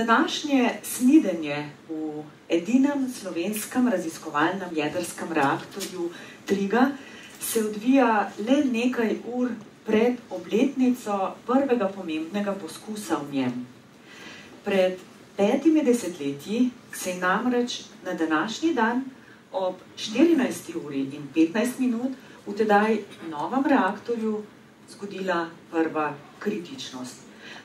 Današnje snidenje v edinem slovenskem raziskovalnem jedrskem reaktorju Triga se odvija le nekaj ur pred obletnico prvega pomembnega poskusa v njem. Pred 5 desetletji se je namreč na današnji dan ob 14:15 v tedaj novem reaktorju zgodila prva kritičnost.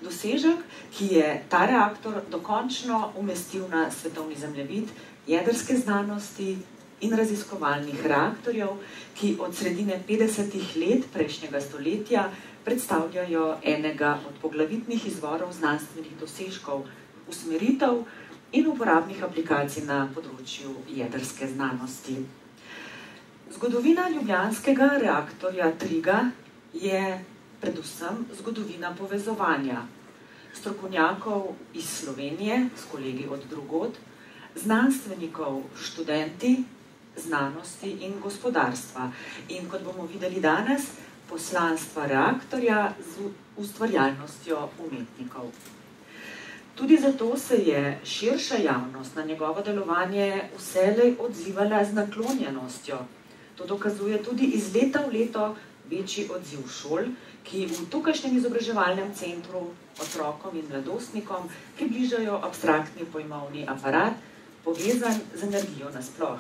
Dosežek, ki je ta reaktor dokončno umestil na svetovni zemljevid jedrske znanosti in raziskovalnih reaktorjev, ki od sredine 50. let prejšnjega stoletja predstavljajo enega od poglavitnih izvorov znanstvenih dosežkov, usmeritev in uporabnih aplikacij na področju jedrske znanosti. Zgodovina ljubljanskega reaktorja Triga je predvsem zgodovina povezovanja strokovnjakov iz Slovenije s kolegi od drugod, znanstvenikov, študenti, znanosti in gospodarstva. In kot bomo videli danes, poslanstva reaktorja z ustvarjalnostjo umetnikov. Tudi zato se je širša javnost na njegovo delovanje vselej odzivala z naklonjenostjo. To dokazuje tudi iz leta v leto večji odziv šol, ki v tukajšnjem izobraževalnem centru otrokom in mladostnikom približajo abstraktni pojmovni aparat, povezan z energijo nasploh.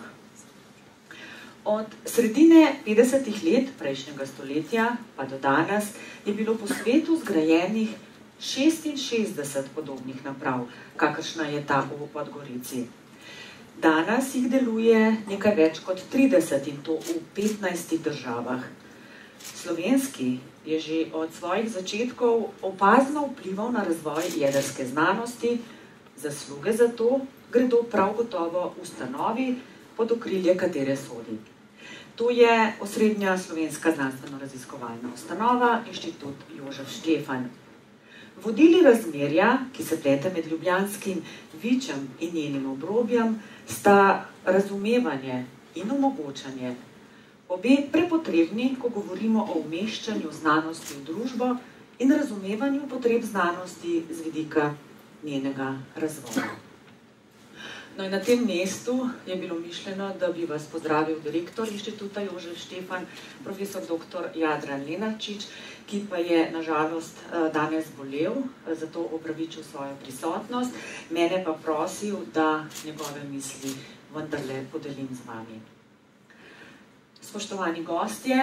Od sredine 50. let prejšnjega stoletja pa do danes je bilo po svetu zgrajenih 66 podobnih naprav, kakršna je ta v Podgorici. Danes jih deluje nekaj več kot 30 in to v 15 državah. Slovenski je že od svojih začetkov opazno vplival na razvoj jedrske znanosti, zasluge za to gredo prav gotovo ustanovi, pod okrilje katere sodi. To je osrednja slovenska znanstveno-raziskovalna ustanova, Inštitut Jožef Štefan. Vodili razmerja, ki se plete med ljubljanskim Vičem in njenim obrobjem, sta razumevanje in omogočanje. Obe prepotrebni, ko govorimo o umeščanju znanosti v družbo in razumevanju potreb znanosti z vidika njenega razvoja. No in na tem mestu je bilo mišljeno, da bi vas pozdravil direktor Inštituta Jožef Štefan, profesor dr. Jadran Lenarčič, ki pa je na žalost danes bolel, zato opravičil svojo prisotnost, mene pa prosil, da njegove misli vendarle podelim z vami. Spoštovani gostje,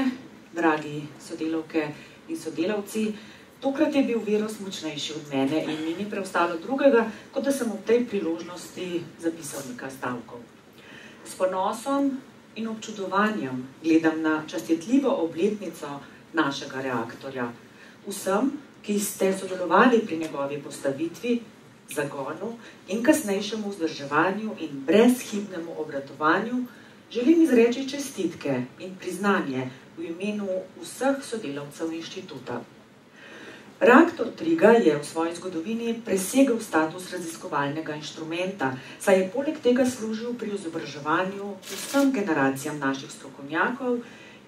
dragi sodelavke in sodelavci, tokrat je bil virus močnejši od mene in mi ni preostalo drugega, kot da sem v tej priložnosti zapisal nekaj stavkov. S ponosom in občudovanjem gledam na častitljivo obletnico našega reaktorja. Vsem, ki ste sodelovali pri njegovi postavitvi, zagonu in kasnejšemu vzdrževanju in brezhibnemu obratovanju, želim izreči čestitke in priznanje v imenu vseh sodelavcev inštituta. Reaktor Triga je v svoji zgodovini presegel status raziskovalnega inštrumenta, saj je poleg tega služil pri izobraževanju vsem generacijam naših strokovnjakov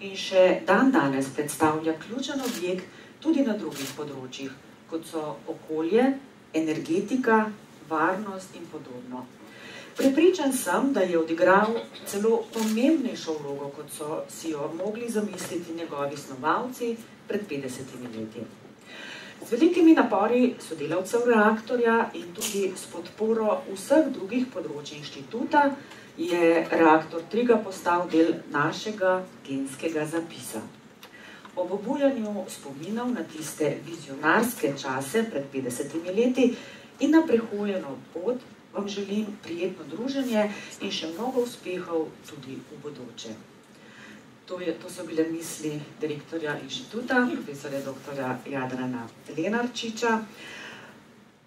in še danes predstavlja ključen objekt tudi na drugih področjih, kot so okolje, energetika, varnost in podobno. Prepričan sem, da je odigral celo pomembnejšo vlogo, kot so si jo mogli zamisliti njegovi snovalci pred 50 leti. Z velikimi napori sodelavcev reaktorja in tudi s podporo vseh drugih področij inštituta je reaktor Triga postal del našega genskega zapisa. Ob obujanju spominov na tiste vizionarske čase pred 50 leti in na prehojeno pot vam želim prijetno druženje in še mnogo uspehov tudi v bodoče. To so bile misli direktorja inštituta, profesorja dr. Jadrana Lenarčiča.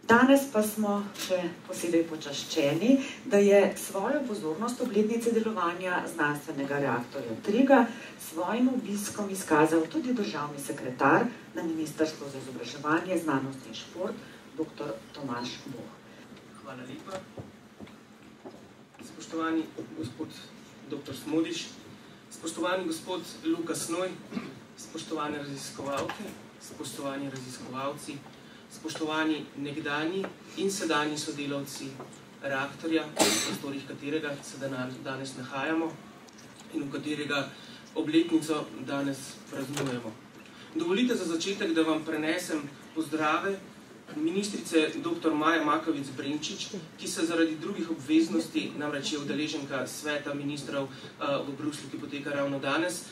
Danes pa smo še posebej počaščeni, da je svojo pozornost obletnice delovanja znanstvenega reaktorja Triga svojim obiskom izkazal tudi državni sekretar na Ministrstvu za izobraževanje, znanost in šport, dr. Tomaž Boh. Hvala lepa. Spoštovani gospod dr. Smodiš, spoštovani gospod Luka Snoj, spoštovane raziskovalke, spoštovani raziskovalci, spoštovani nekdanji in sedanji sodelavci reaktorja, v prostorih katerega se danes nahajamo in v katerega obletnico danes praznujemo. Dovolite za začetek, da vam prenesem pozdrave ministrice dr. Maja Makovic Brenčič, ki se zaradi drugih obveznosti, namreč je udeleženka sveta ministrov v Bruslju, ki poteka ravno danes,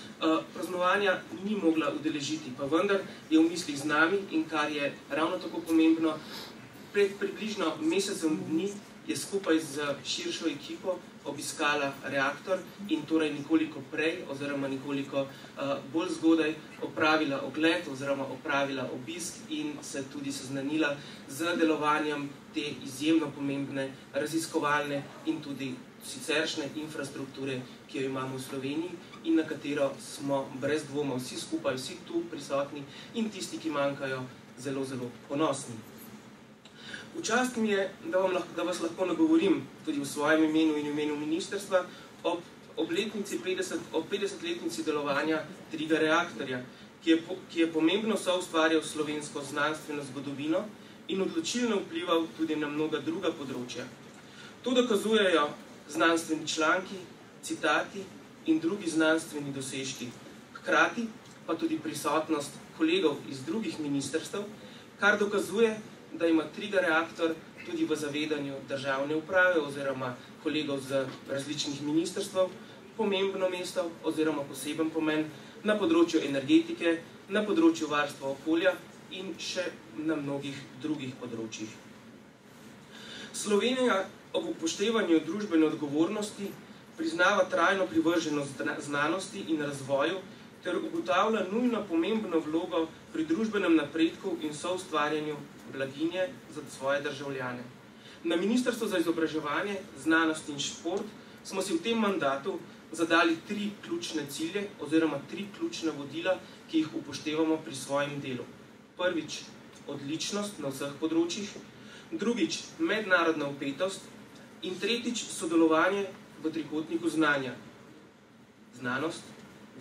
praznovanja ni mogla udeležiti, pa vendar je v mislih z nami in kar je ravno tako pomembno, pred približno mesecem dni je skupaj z širšo ekipo obiskala reaktor in torej nekoliko prej oziroma nekoliko bolj zgodaj opravila ogled oziroma opravila obisk in se tudi seznanila z delovanjem te izjemno pomembne raziskovalne in tudi siceršnje infrastrukture, ki jo imamo v Sloveniji in na katero smo brez dvoma vsi skupaj, vsi tu prisotni in tisti, ki manjkajo, zelo, zelo ponosni. V čast mi je, da vas lahko nagovorim tudi v svojem imenu in imenu ministrstva ob 50-letnici delovanja Triga reaktorja, ki je pomembno soustvarjal slovensko znanstveno zgodovino in odločilno vplival tudi na mnoga druga področja. To dokazujejo znanstveni članki, citati in drugi znanstveni dosežki, hkrati pa tudi prisotnost kolegov iz drugih ministrstev, kar dokazuje, da ima Triga reaktor tudi v zavedanju državne uprave oziroma kolegov z različnih ministrstv pomembno mesto oziroma poseben pomen na področju energetike, na področju varstva okolja in še na mnogih drugih področjih. Slovenija ob upoštevanju družbene odgovornosti priznava trajno privrženost znanosti in razvoju ter ugotavlja nujno pomembno vlogo pri družbenem napredku in soustvarjanju blaginje za svoje državljane. Na Ministrstvu za izobraževanje, znanost in šport smo si v tem mandatu zadali 3 ključne cilje oziroma 3 ključna vodila, ki jih upoštevamo pri svojem delu. Prvič, odličnost na vseh področjih, drugič, mednarodna vpetost in tretjič, sodelovanje v trikotniku znanja. Znanost,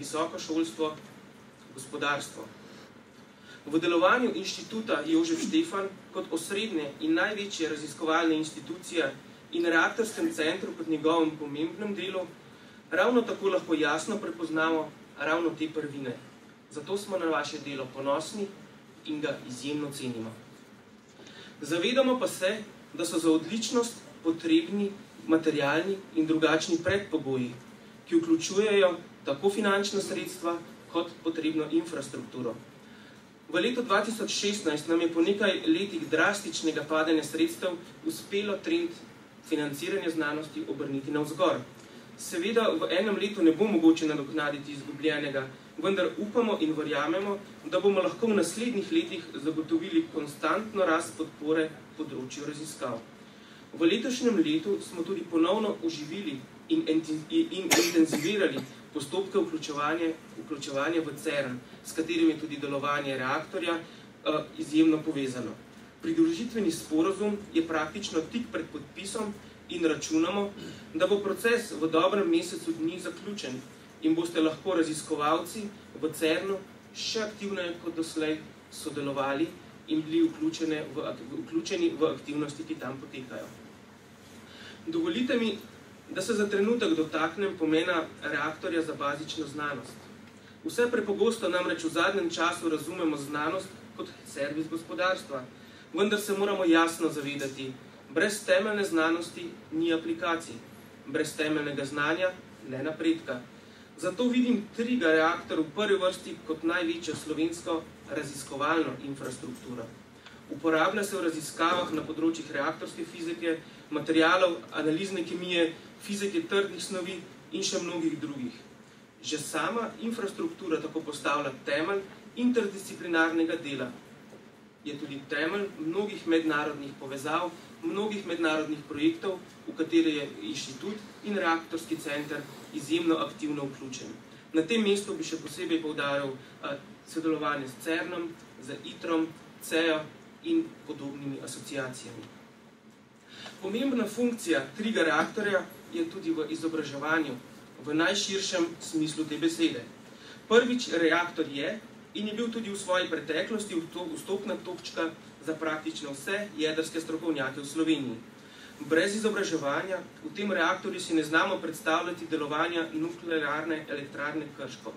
visoko šolstvo, gospodarstvo. V delovanju inštituta Jožef Štefan kot osrednje in največje raziskovalne institucije in reaktorskem centru kot njegovem pomembnem delu ravno tako lahko jasno prepoznamo ravno te prvine. Zato smo na vaše delo ponosni in ga izjemno cenimo. Zavedamo pa se, da so za odličnost potrebni materialni in drugačni predpogoji, ki vključujejo tako finančna sredstva kot potrebno infrastrukturo. V letu 2016 nam je po nekaj letih drastičnega padanja sredstev uspelo trend financiranja znanosti obrniti navzgor. Seveda v enem letu ne bo mogoče nadoknaditi izgubljenega, vendar upamo in verjamemo, da bomo lahko v naslednjih letih zagotovili konstantno rast podpore področju raziskav. V letošnjem letu smo tudi ponovno oživili in intenzivirali postopke vključevanja v CERN, s katerim je tudi delovanje reaktorja izjemno povezano. Pridružitveni sporazum je praktično tik pred podpisom in računamo, da bo proces v dobrem mesecu dni zaključen in boste lahko raziskovalci v CERN-u še aktivneje kot doslej sodelovali in bili vključeni v aktivnosti, ki tam potekajo. Dovolite mi, da se za trenutek dotaknem pomena reaktorja za bazično znanost. Vse prepogosto namreč v zadnjem času razumemo znanost kot servis gospodarstva, vendar se moramo jasno zavedati, brez temeljne znanosti ni aplikacij, brez temeljnega znanja ne napredka. Zato vidim Triga reaktor v prvi vrsti kot največjo slovensko raziskovalno infrastrukturo. Uporablja se v raziskavah na področjih reaktorske fizike, materialov, analizne kemije, fizike trdnih snovi in še mnogih drugih. Že sama infrastruktura tako postavlja temelj interdisciplinarnega dela. Je tudi temelj mnogih mednarodnih povezav, mnogih mednarodnih projektov, v katere je inštitut in reaktorski center izjemno aktivno vključen. Na tem mestu bi še posebej poudaril sodelovanje s CERN-om, z ITRom, CEO in podobnimi asociacijami. Pomembna funkcija Triga reaktorja je tudi v izobraževanju, v najširšem smislu te besede. Prvič, reaktor je in je bil tudi v svoji preteklosti vstopna točka za praktično vse jedrske strokovnjake v Sloveniji. Brez izobraževanja v tem reaktorju si ne znamo predstavljati delovanja nuklearne elektrarne Krško.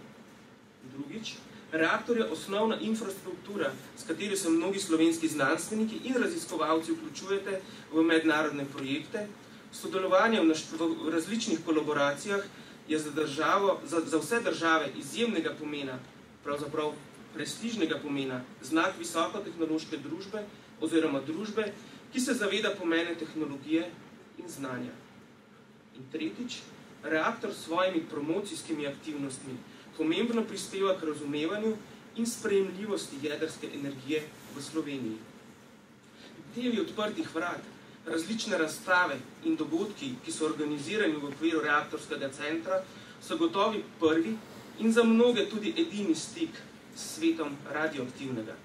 Drugič, reaktor je osnovna infrastruktura, s katero se mnogi slovenski znanstveniki in raziskovalci vključujete v mednarodne projekte. Sodelovanje v različnih kolaboracijah je za vse države izjemnega pomena, pravzaprav prestižnega pomena, znak visokotehnološke družbe oziroma družbe, ki se zaveda pomene tehnologije in znanja. In tretjič, reaktor s svojimi promocijskimi aktivnostmi pomembno prispeva k razumevanju in sprejemljivosti jedrske energije v Sloveniji. Dnevi odprtih vrat, različne razstave in dogodki, ki so organizirani v okviru reaktorskega centra, so gotovi prvi in za mnoge tudi edini stik s svetom radioaktivnega.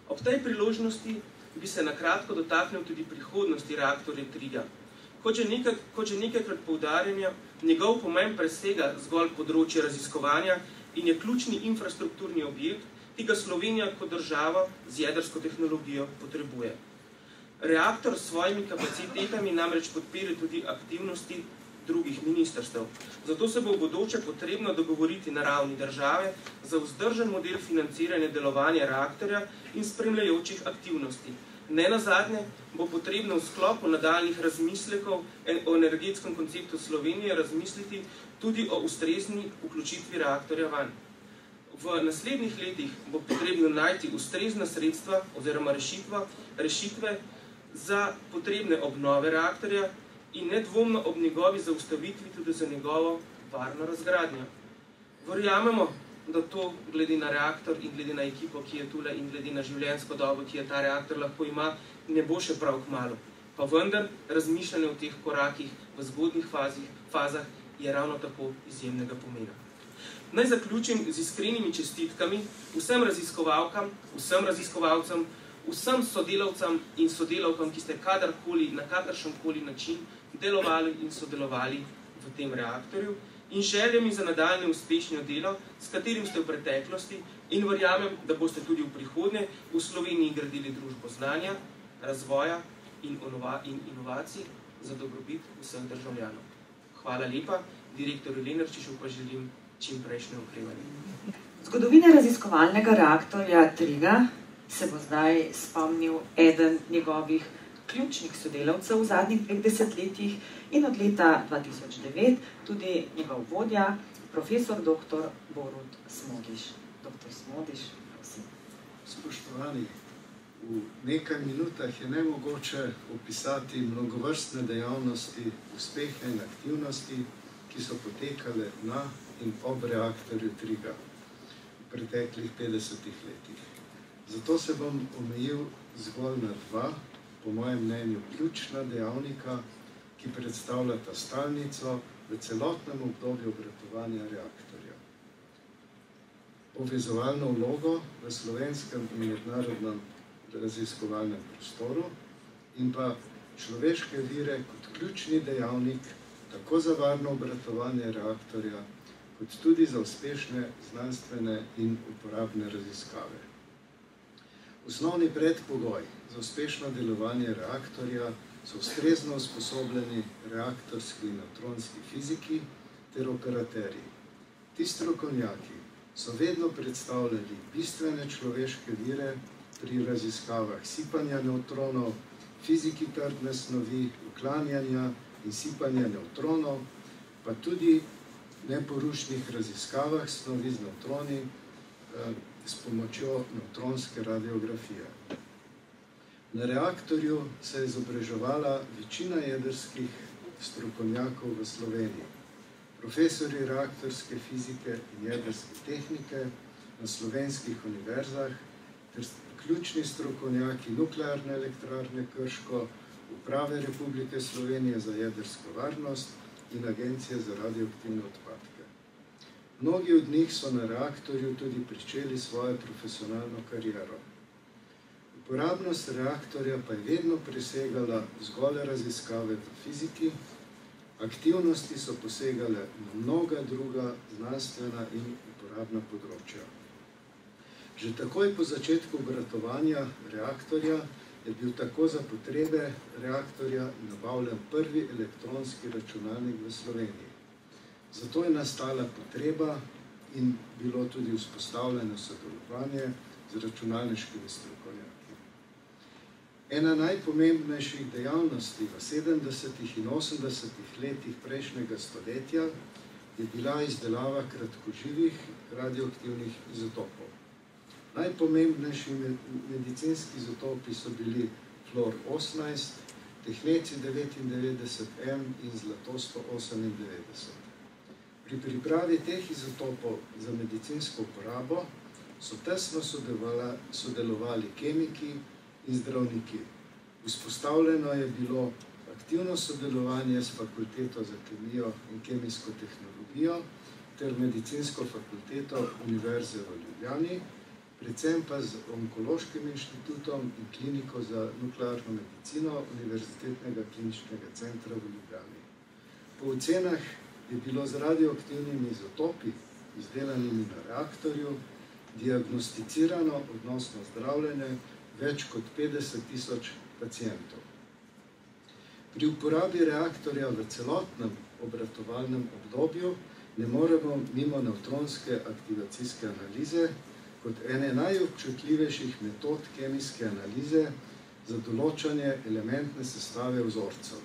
Ob tej priložnosti bi se na kratko dotaknil tudi prihodnosti reaktorja Triga. Kot že nekajkrat poudarjanja, njegov pomen presega zgolj področje raziskovanja in je ključni infrastrukturni objekt, ki ga Slovenija kot država z jedrsko tehnologijo potrebuje. Reaktor s svojimi kapacitetami namreč podpira tudi aktivnosti drugih ministrstev. Zato se bo v bodoče potrebno dogovoriti na ravni države za vzdržen model financiranja delovanja reaktorja in spremljajočih aktivnosti. Nenazadnje bo potrebno v sklopu nadaljnjih razmislekov o energetskem konceptu Slovenije razmisliti tudi o ustrezni vključitvi reaktorja vanj. V naslednjih letih bo potrebno najti ustrezna sredstva oziroma rešitve za potrebne obnove reaktorja in nedvomno ob njegovi zaustavitvi tudi za njegovo varno razgradnjo. Verjamemo, da to glede na reaktor in glede na ekipo, ki je tule in glede na življenjsko dobo, ki je ta reaktor lahko ima, ne bo še prav kmalu. Pa vendar, razmišljanje o teh korakih v zgodnjih fazah je ravno tako izjemnega pomena. Naj zaključim z iskrenimi čestitkami vsem raziskovalkam, vsem raziskovalcem, vsem sodelavcem in sodelavkam, ki ste kadarkoli, na kakršenkoli način delovali in sodelovali v tem reaktorju in željami za nadaljne uspešno delo, s katerim ste v preteklosti in verjamem, da boste tudi v prihodnje v Sloveniji gradili družbo znanja, razvoja in inovacij za dobrobit vseh državljanov. Hvala lepa, direktorju Lenarčiču pa želim čim prejšnje okrevanje. Zgodovine raziskovalnega reaktorja Triga se bo zdaj spomnil eden njegovih ključnih sodelavcev v zadnjih 2 desetletjih in od leta 2009 tudi njegov vodja, profesor dr. Borut Smodiš. Dr. Smodiš, prosim. Spoštovani, v nekaj minutah je nemogoče opisati mnogovrstne dejavnosti, uspehe in aktivnosti, ki so potekale na in ob reaktorju Triga v preteklih 50 letih. Zato se bom omejil zgolj na 2, po mojem mnenju, ključna dejavnika, ki predstavljata stalnico v celotnem obdobju obratovanja reaktorja. Povezovalno vlogo v slovenskem in mednarodnem raziskovalnem prostoru in pa človeške vire kot ključni dejavnik tako za varno obratovanje reaktorja, kot tudi za uspešne znanstvene in uporabne raziskave. Osnovni predpogoj za uspešno delovanje reaktorja so ustrezno usposobljeni reaktorski in nevtronski fiziki ter operaterji. Ti strokovnjaki so vedno predstavljali bistvene človeške vire pri raziskavah sipanja nevtronov, fiziki trdne snovi, uklanjanja in sipanja nevtronov, pa tudi neporušnih raziskavah snovi z nevtroni s pomočjo nevtronske radiografije. Na reaktorju se je izobraževala večina jedrskih strokovnjakov v Sloveniji. Profesorji reaktorske fizike in jedrske tehnike na slovenskih univerzah ter ključni strokovnjaki Nuklearne elektrarne Krško, Uprave Republike Slovenije za jedrsko varnost in Agencije za radioaktivne odpadke. Mnogi od njih so na reaktorju tudi pričeli svojo profesionalno kariero. Uporabnost reaktorja pa je vedno presegala zgolj raziskave v fiziki, aktivnosti so posegale na mnoga druga znanstvena in uporabna področja. Že takoj po začetku obratovanja reaktorja je bil tako za potrebe reaktorja nabavljen prvi elektronski računalnik v Sloveniji. Zato je nastala potreba in bilo tudi vzpostavljeno sodelovanje z računalniškimi strokovnjaki. Ena najpomembnejših dejavnosti v 70. in 80. letih prejšnjega stoletja je bila izdelava kratkoživih radioaktivnih izotopov. Najpomembnejši medicinski izotopi so bili fluor 18, tehneci 99M in zlato 198. Pri pripravi teh izotopov za medicinsko uporabo so tesno sodelovali kemiki in zdravniki. Vzpostavljeno je bilo aktivno sodelovanje s Fakulteto za kemijo in kemijsko tehnologijo ter Medicinsko fakulteto Univerze v Ljubljani, predvsem pa z Onkološkim inštitutom in kliniko za nuklearno medicino Univerzitetnega kliničnega centra v Ljubljani. Po ocenah je bilo z radioaktivnimi izotopi, izdelanimi na reaktorju, diagnosticirano odnosno zdravljenje več kot 50.000 pacientov. Pri uporabi reaktorja v celotnem obratovalnem obdobju ne moremo mimo nevtronske aktivacijske analize kot ene najobčutljivejših metod kemijske analize za določanje elementne sestave vzorcev.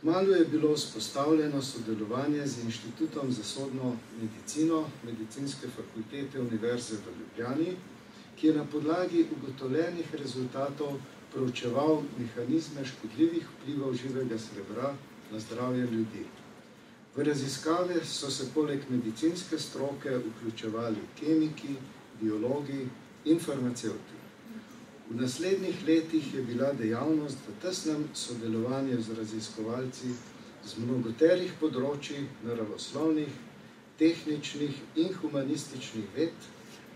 Kmalu je bilo vzpostavljeno sodelovanje z Inštitutom za sodno medicino Medicinske fakultete Univerze v Ljubljani, ki je na podlagi ugotovljenih rezultatov proučeval mehanizme škodljivih vplivov živega srebra na zdravje ljudi. V raziskave so se poleg medicinske stroke vključevali kemiki, biologi in farmacevti. V naslednjih letih je bila dejavnost v tesnem sodelovanju z raziskovalci z mnogoterih področij naravoslovnih, tehničnih in humanističnih ved,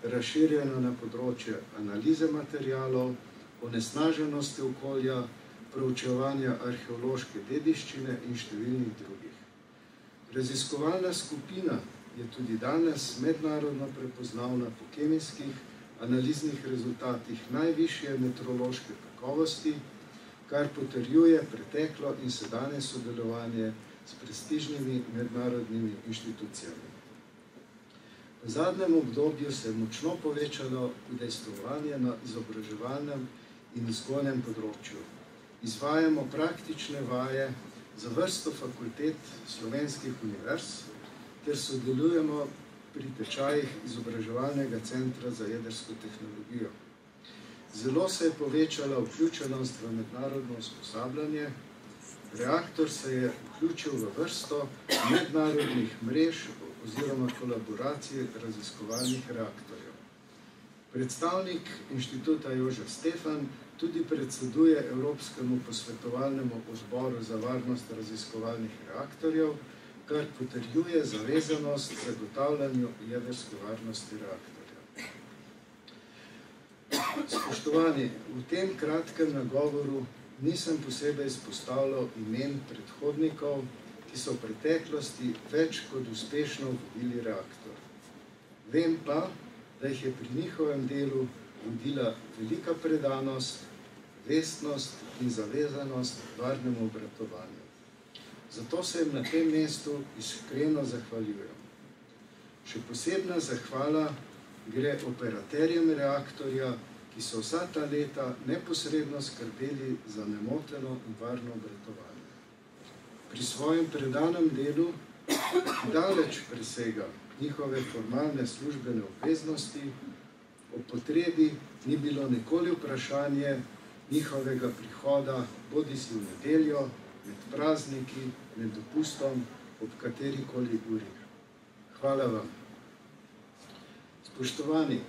razširjena na področje analize materialov, onesnaženosti okolja, proučevanja arheološke dediščine in številnih drugih. Raziskovalna skupina je tudi danes mednarodno prepoznavna po kemijskih analiznih rezultatih najvišje meteorološke kakovosti, kar potrjuje preteklo in sedanje sodelovanje s prestižnimi mednarodnimi inštitucijami. V zadnjem obdobju se je močno povečalo udejstvovanje na izobraževalnem in vzgojnem področju. Izvajamo praktične vaje za vrsto fakultet slovenskih univerz, ter sodelujemo pri tečajih izobraževalnega centra za jedrsko tehnologijo. Zelo se je povečala vključenost v mednarodno usposabljanje. Reaktor se je vključil v vrsto mednarodnih mrež oziroma kolaboracij raziskovalnih reaktorjev. Predstavnik Inštituta Jožef Stefan tudi predseduje Evropskemu posvetovalnemu odboru za varnost raziskovalnih reaktorjev, kar potrjuje zavezanost k zagotavljanju jedrske varnosti reaktorja. Spoštovani, v tem kratkem nagovoru nisem posebej izpostavljal imen predhodnikov, ki so v preteklosti več kot uspešno vodili reaktor. Vem pa, da jih je pri njihovem delu vodila velika predanost, vestnost in zavezanost varnemu obratovanju. Zato se jim na tem mestu iskreno zahvaljujem. Še posebna zahvala gre operaterjem reaktorja, ki so vsa ta leta neposredno skrbeli za nemoteno in varno obratovanje. Pri svojem predanem delu daleč presega njihove formalne službene obveznosti, o potrebi ni bilo nikoli vprašanje njihovega prihoda bodisi v nedeljo, med prazniki, med dopustom, ob katerikoli uri. Hvala vam. Spoštovani,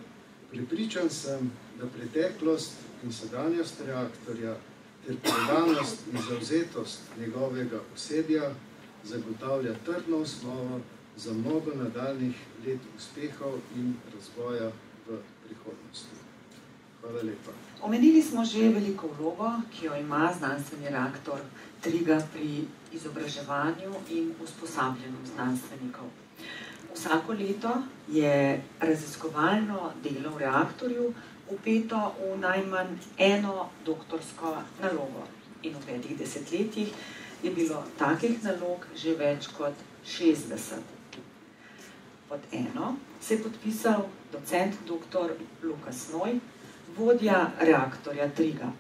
prepričan sem, da preteklost in sedanjost reaktorja ter predanost in zavzetost njegovega osebja zagotavlja trdno osnovo za mnogo nadaljnjih let uspehov in razvoja v prihodnosti. Hvala lepa. Omenili smo že veliko vlogo, ki jo ima znanstveni reaktor TRIGA pri izobraževanju in usposabljanju znanstvenikov. Vsako leto je raziskovalno delo v reaktorju vpeto v najmanj eno doktorsko nalogo. In v 5 desetletjih je bilo takih nalog že več kot 60. Pod eno se je podpisal docent dr. Lukas Noj, vodja reaktorja Triga.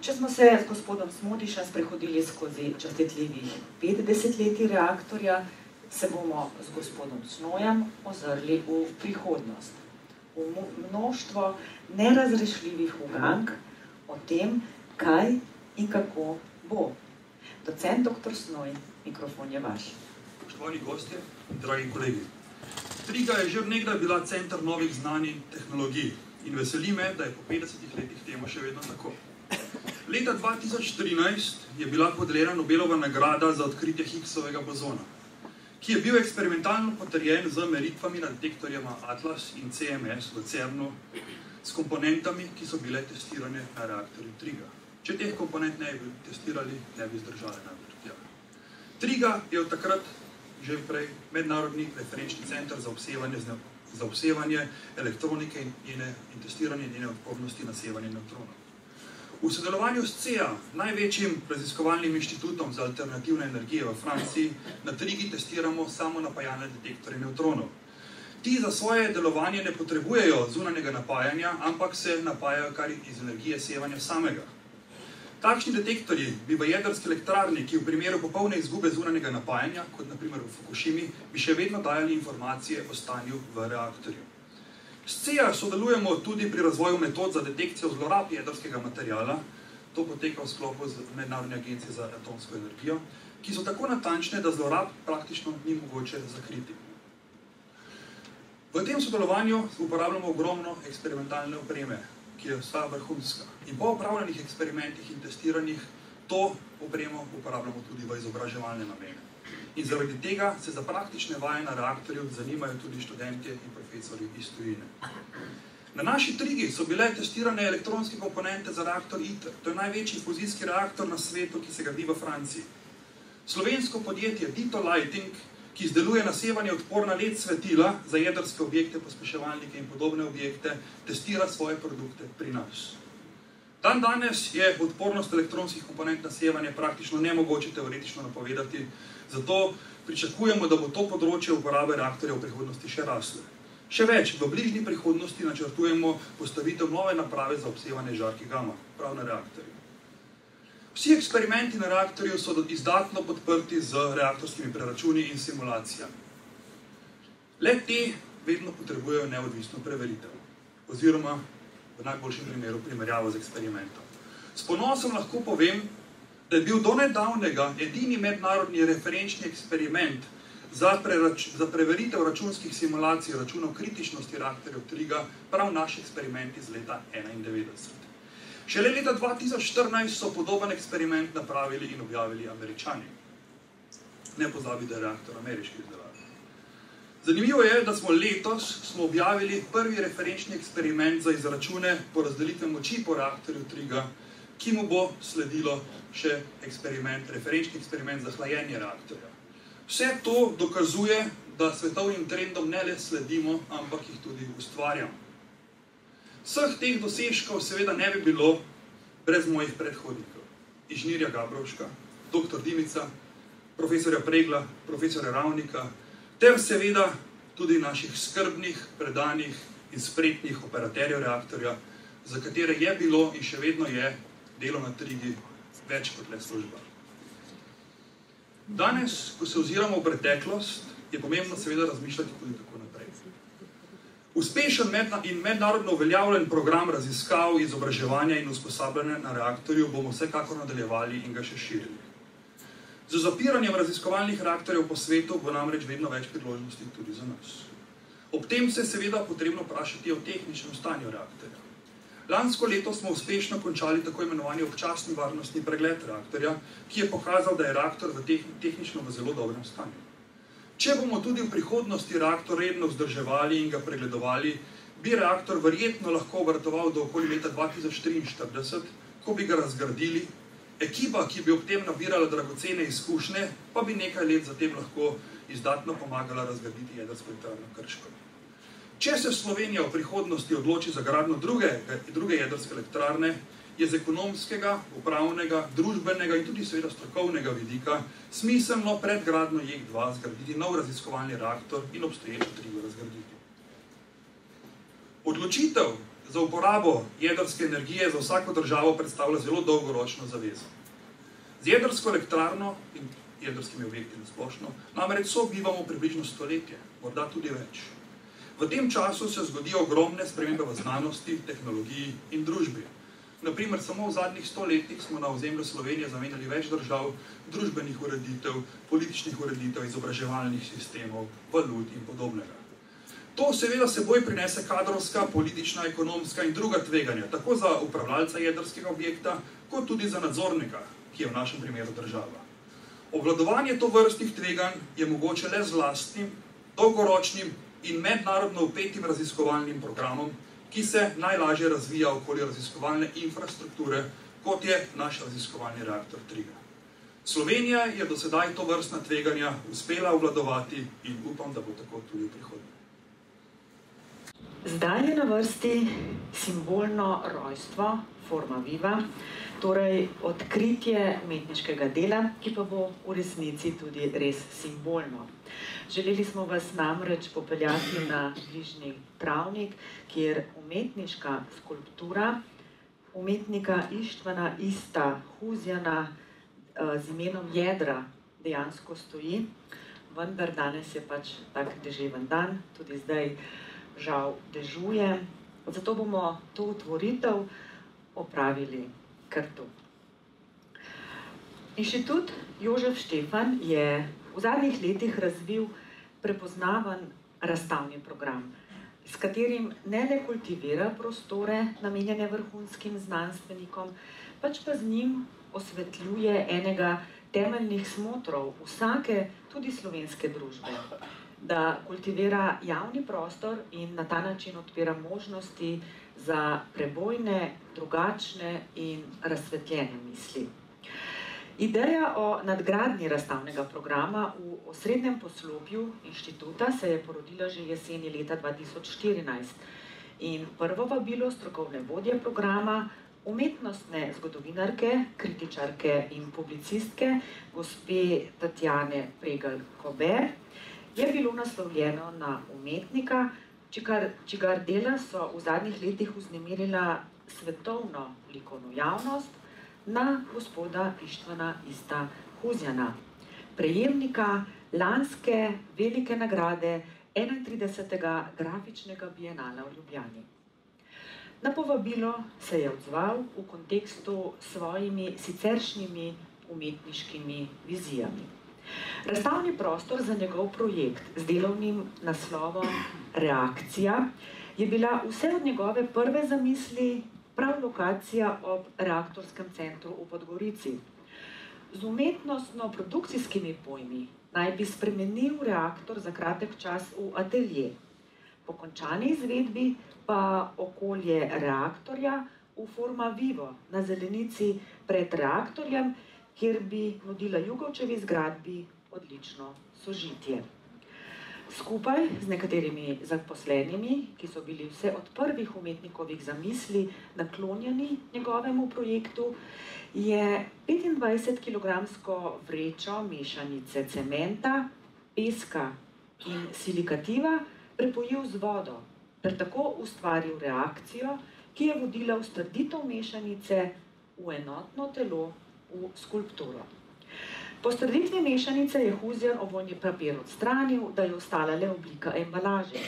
Če smo se z gospodom Smodišem sprehodili skozi častitljivih 5 desetletij reaktorja, se bomo z gospodom Snojem ozrli v prihodnost, v mnoštvo nerazrešljivih ugank o tem, kaj in kako bo. Docent dr. Snoj, mikrofon je vaš. Spoštovani gostje, dragi kolegi. Triga je že od nekdaj bila center novih znanj in tehnologij in veseli me, da je po 50 letih tema še vedno tako. Leta 2013 je bila podeljena Nobelova nagrada za odkritje Higgsovega bozona, ki je bil eksperimentalno potrjen z meritvami na detektorjema Atlas in CMS v CERN-u s komponentami, ki so bile testirane na reaktorju Triga. Če teh komponent ne bi testirali, ne bi zdržali najbolj. Triga je od takrat že prej mednarodni referenčni center za obsevanje elektronike in testiranje njene odpornosti na sevanje nevtronov. V sodelovanju s CEA, največjim raziskovalnim inštitutom za alternativne energije v Franciji, na Trigi testiramo samo napajalne detektorje nevtronov. Ti za svoje delovanje ne potrebujejo zunanjega napajanja, ampak se napajajo kar iz energije sevanja samega. Takšni detektorji bi v jedrski elektrarni, ki v primeru popolne izgube zunanjega napajanja, kot na primer v Fukushimi, bi še vedno dajali informacije o stanju v reaktorju. S CEA sodelujemo tudi pri razvoju metod za detekcijo zlorab jedrskega materiala, to poteka v sklopu z Mednarodne agencije za atomsko energijo, ki so tako natančne, da zlorab praktično ni mogoče zakriti. V tem sodelovanju uporabljamo ogromno eksperimentalne opreme, ki je vsa vrhunska. In po opravljenih eksperimentih in testiranjih to opremo uporabljamo tudi v izobraževalne namene. In zaradi tega se za praktične vaje na reaktorju zanimajo tudi študentje in profesori iz tujine. Na naši Trigi so bile testirane elektronske komponente za reaktor ITER. To je največji fuzijski reaktor na svetu, ki se gradi v Franciji. Slovensko podjetje Dito Lighting, ki izdeluje na sevanje odporna LED svetila za jedrske objekte, pospeševalnike in podobne objekte, testira svoje produkte pri nas. Dan danes je odpornost elektronskih komponent na sevanje praktično nemogoče teoretično napovedati, zato pričakujemo, da bo to področje uporabe reaktorja v prihodnosti še raslo. Še več, v bližnji prihodnosti načrtujemo postavitev nove naprave za obsevanje žarkih gama, prav na reaktorju. Vsi eksperimenti na reaktorju so izdatno podprti z reaktorskimi preračuni in simulacijami. Le te vedno potrebujejo neodvisno preveritev, oziroma v najboljšem primeru primerjavo z eksperimentom. S ponosom lahko povem, da je bil do nedavnega edini mednarodni referenčni eksperiment za preveritev računskih simulacij računov kritičnosti reaktorjev Triga prav naš eksperiment iz leta 1991. Šele leta 2014 so podoben eksperiment napravili in objavili Američani. Ne pozabi, da je reaktor ameriški izdelava. Zanimivo je, da smo letos objavili prvi referenčni eksperiment za izračune porazdelitve moči po reaktorju Triga, ki mu bo sledilo še referenčni eksperiment za hlajenje reaktorja. Vse to dokazuje, da svetovnim trendom ne le sledimo, ampak jih tudi ustvarjamo. Vseh teh dosežkov seveda ne bi bilo brez mojih predhodnikov. Inženirja Gabrovška, dr. Dimica, profesorja Pregla, profesorja Ravnika, ter seveda tudi naših skrbnih, predanih in spretnih operaterjev reaktorja, za katere je bilo in še vedno je delo na Trigi več kot le služba. Danes, ko se oziramo v preteklost, je pomembno seveda razmišljati tudi tako naprej. Uspešen in mednarodno uveljavljen program raziskav, izobraževanja in usposabljanja na reaktorju bomo vsekakor nadaljevali in ga še širili. Z zapiranjem raziskovalnih reaktorjev po svetu bo namreč vedno več priložnosti tudi za nas. Ob tem se seveda potrebno vprašati o tehničnem stanju reaktorja. Lansko leto smo uspešno končali tako imenovani občasni varnostni pregled reaktorja, ki je pokazal, da je reaktor tehnično v zelo dobrem stanju. Če bomo tudi v prihodnosti reaktor redno vzdrževali in ga pregledovali, bi reaktor verjetno lahko obratoval do okoli leta 2043, ko bi ga razgradili, ekipa, ki bi ob tem nabirala dragocene izkušnje, pa bi nekaj let zatem lahko izdatno pomagala razgraditi jedrsko elektrarno Krško. Če se Slovenija v prihodnosti odloči za gradnjo druge jedrske elektrarne, je z ekonomskega, upravnega, družbenega in tudi seveda strokovnega vidika smiselno pred gradnjo JEK2 zgraditi nov raziskovalni reaktor in obstoječo trigo razgraditi. Odločitev za uporabo jedrske energije za vsako državo predstavlja zelo dolgoročno zavezo. Z jedrsko elektrarno in jedrskimi objekti na splošno namreč sobivamo približno stoletje, morda tudi več. V tem času se zgodijo ogromne spremembe v znanosti, tehnologiji in družbi. Naprimer, samo v zadnjih 100 letih smo na ozemlju Slovenije zamenjali več držav, družbenih ureditev, političnih ureditev, izobraževalnih sistemov, valut in podobnega. To seveda seboj prinese kadrovska, politična, ekonomska in druga tveganja, tako za upravljalca jedrskega objekta, kot tudi za nadzornika, ki je v našem primeru država. Obvladovanje tovrstnih tveganj je mogoče le z lastnim, dolgoročnim in mednarodno vpetim raziskovalnim programom, ki se najlažje razvija okoli raziskovalne infrastrukture, kot je naš raziskovalni reaktor TRIGA. Slovenija je do sedaj tovrstna tveganja uspela obvladovati in upam, da bo tako tudi v prihodnje. Zdaj je na vrsti simbolno rojstvo, forma viva, torej odkritje umetniškega dela, ki pa bo v resnici tudi res simbolno. Želeli smo vas namreč popeljati na bližnji Travnik, kjer umetniška skulptura umetnika Ištvana Ista Huzjana z imenom Jedra dejansko stoji, vendar danes je pač tak deževen dan, tudi zdaj žal dežuje. Zato bomo to otvoritev opravili kar tu. Inštitut Jožef Štefan je v zadnjih letih razvil prepoznaven razstavni program, s katerim ne le kultivira prostore namenjene vrhunskim znanstvenikom, pač pa z njim osvetljuje enega temeljnih smotrov vsake, tudi slovenske družbe, da kultivira javni prostor in na ta način odpira možnosti za prebojne, drugačne in razsvetljene misli. Ideja o nadgradnji razstavnega programa v osrednjem poslopju inštituta se je porodila že jeseni leta 2014 in prvo vabilo strokovne vodje programa, umetnostne zgodovinarke, kritičarke in publicistke, gospe Tatjane Pregl-Kober, je bilo naslovljeno na umetnika, čigar dela so v zadnjih letih vznemirila svetovno likovno javnost, na gospoda Ištvana Ista Huzjana, prejemnika lanske velike nagrade 31. grafičnega bienala v Ljubljani. Na povabilo se je odzval v kontekstu s svojimi siceršnjimi umetniškimi vizijami. Razstavni prostor za njegov projekt z delovnim naslovom Reakcija je bila vse od njegove prve zamisli prav lokacija ob reaktorskem centru v Podgorici. Z umetnostno-produkcijskimi pojmi naj bi spremenil reaktor za kratek čas v atelje. Po končani izvedbi pa okolje reaktorja v forma vivo na zelenici pred reaktorjem, kjer bi nudila Jugovčevi zgradbi odlično sožitje. Skupaj z nekaterimi zaposlenimi, ki so bili vse od prvih umetnikovih zamisli naklonjeni njegovemu projektu, je 25-kilogramsko vrečo mešanice cementa, peska in silikativa prepojil z vodo, ter tako ustvaril reakcijo, ki je vodila v strditev mešanice v enotno telo, v skulpturo. Po strditvi mešanice je Huzjan ovojni papir odstranil, da je ostala le oblika embalaže.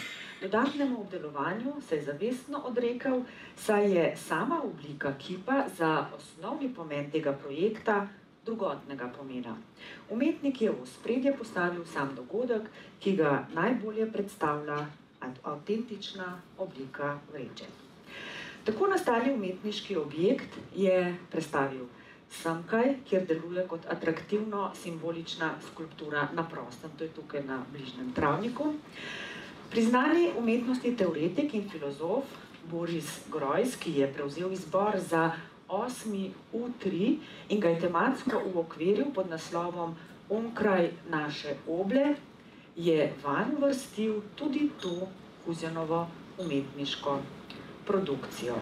Dodatnemu obdelovanju se je zavestno odrekel, saj je sama oblika kipa za osnovni pomen tega projekta drugotnega pomena. Umetnik je v ospredje postavil sam dogodek, ki ga najbolje predstavlja avtentična oblika vreče. Tako nastali umetniški objekt je predstavil semkaj, kjer deluje kot atraktivno simbolična skulptura na prostem, to je tukaj na bližnjem Travniku. Priznani umetnostni teoretik in filozof Boris Grojs, ki je prevzel izbor za 8. U3 in ga je tematsko uokviril pod naslovom Onkraj naše oble, je vanj uvrstil tudi to Huzjanovo umetniško produkcijo.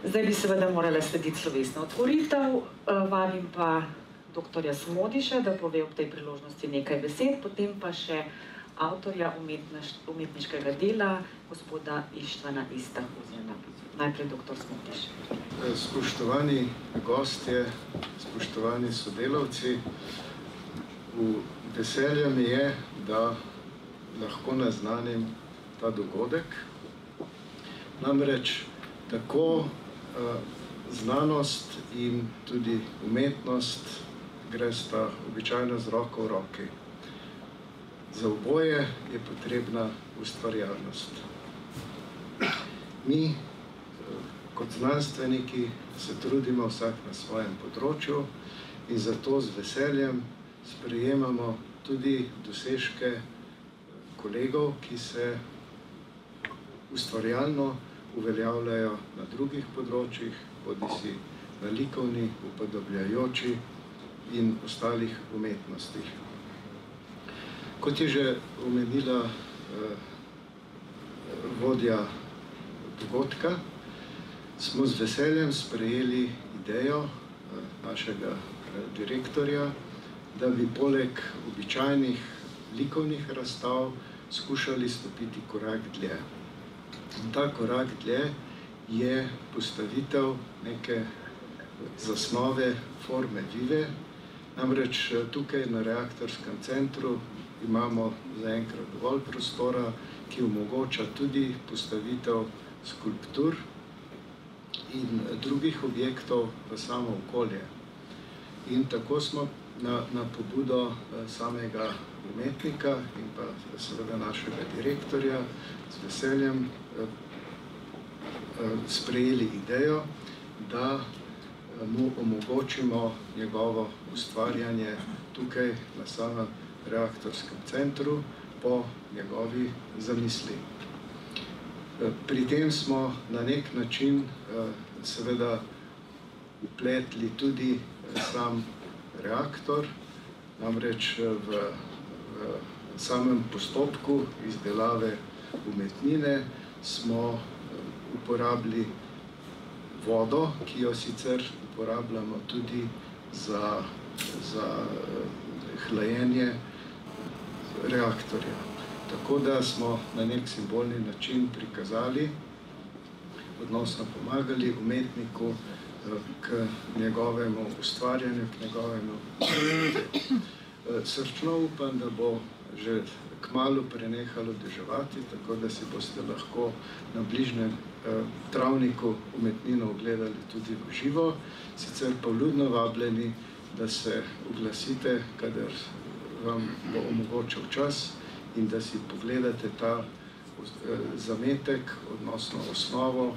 Zdaj bi seveda morala slediti slovesna otvoritev, vabim pa doktorja Smodiša, da pove ob tej priložnosti nekaj besed, potem pa še avtorja umetniškega dela, gospoda Ištvana Ista Huzjana. Najprej doktor Smodiš. Spoštovani gostje, spoštovani sodelavci, v veselje mi je, da lahko naznanim ta dogodek. Namreč tako znanost in tudi umetnost gresta običajno z roko v roki. Za oboje je potrebna ustvarjalnost. Mi, kot znanstveniki, se trudimo vsak na svojem področju in zato z veseljem sprejemamo tudi dosežke kolegov, ki se ustvarjalno uveljavljajo na drugih področjih, bodisi na likovni, upodobljajoči in ostalih umetnostih. Kot je že omenila vodja dogodka, smo z veseljem sprejeli idejo našega direktorja, da bi poleg običajnih likovnih razstav skušali stopiti korak dlje. In ta korak dlje je postavitev neke zasnove forme vive. Namreč tukaj na Reaktorskem centru imamo zaenkrat dovolj prostora, ki omogoča tudi postavitev skulptur in drugih objektov v samo okolje. In tako smo na pobudo samega umetnika in pa seveda našega direktorja z veseljem sprejeli idejo, da mu omogočimo njegovo ustvarjanje tukaj na samem Reaktorskem centru po njegovi zamisli. Pri tem smo na nek način seveda vpletli tudi sam reaktor, namreč v samem postopku izdelave umetnine smo uporabili vodo, ki jo sicer uporabljamo tudi za hlajenje reaktorja. Tako da smo na nek simbolni način prikazali, odnosno pomagali umetniku k njegovemu ustvarjanju, k njegovemu srčno upam, da bo že kmalu prenehalo deževati, tako da si boste lahko na bližnjem travniku umetnino ogledali tudi v živo. Sicer pa vljudno vabljeni, da se oglasite, kadar vam bo omogočil čas in da si pogledate ta zametek, odnosno osnovo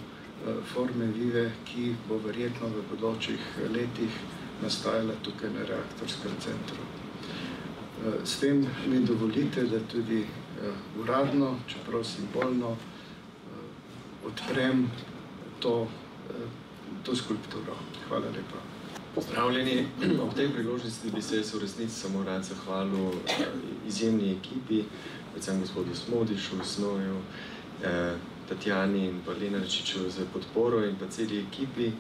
forme vive, ki bo verjetno v bodočih letih nastajala tukaj na Reaktorskem centru. S tem mi dovolite, da tudi uradno, čeprav simbolno, odprem to skulpturo. Hvala lepa. Pozdravljeni. Ob tej priložnosti bi se v resnici samo rad zahvalil izjemni ekipi, predvsem gospodu Smodišu, Snoju, Tatjani in pa Lenarčiču za podporo in pa celi ekipi,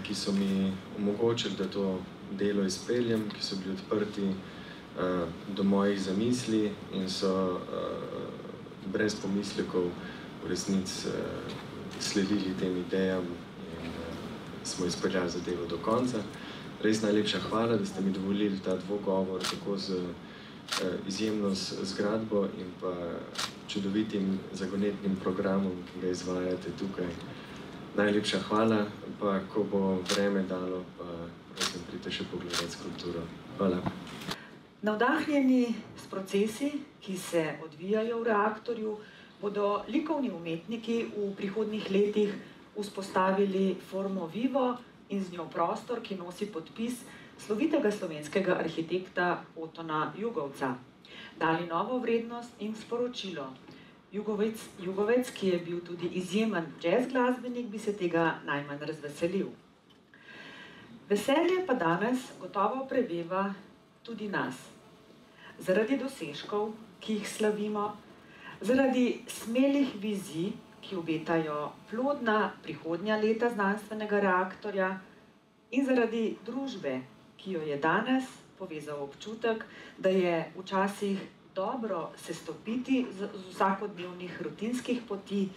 ki so mi omogočili, da to delo izpeljem, ki so bili odprti do mojih zamisli in so brez pomislekov v resnici sledili tem idejam in smo izpeljali zadevo do konca. Res najlepša hvala, da ste mi dovolili ta dvogovor tako z izjemno zgradbo in pa čudovitim zagonetnim programom, ki ga izvajate tukaj. Najlepša hvala, pa ko bo vreme dalo, pa prosim, pridite še pogledati skulpturo. Hvala. Navdahnjeni s procesi, ki se odvijajo v reaktorju, bodo likovni umetniki v prihodnjih letih vzpostavili formo vivo in z njo prostor, ki nosi podpis slovitega slovenskega arhitekta Otona Jugovca. Dali novo vrednost in sporočilo. Jugovec, ki je bil tudi izjemen jazz glasbenik, bi se tega najmanj razveselil. Veselje pa danes gotovo preveva tudi nas. zaradi dosežkov, ki jih slavimo, zaradi smelih vizij, ki obetajo plodna prihodnja leta znanstvenega reaktorja in zaradi družbe, ki jo je danes povezal občutek, da je včasih dobro sestopiti z vsakodnevnih rutinskih poti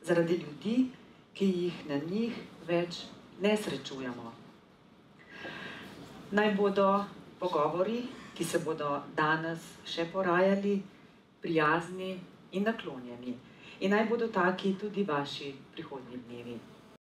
zaradi ljudi, ki jih na njih več ne srečujemo. Naj bodo pogovori, ki se bodo danes še porajali, prijazni in naklonjeni. In naj bodo taki tudi vaši prihodnji dnevi.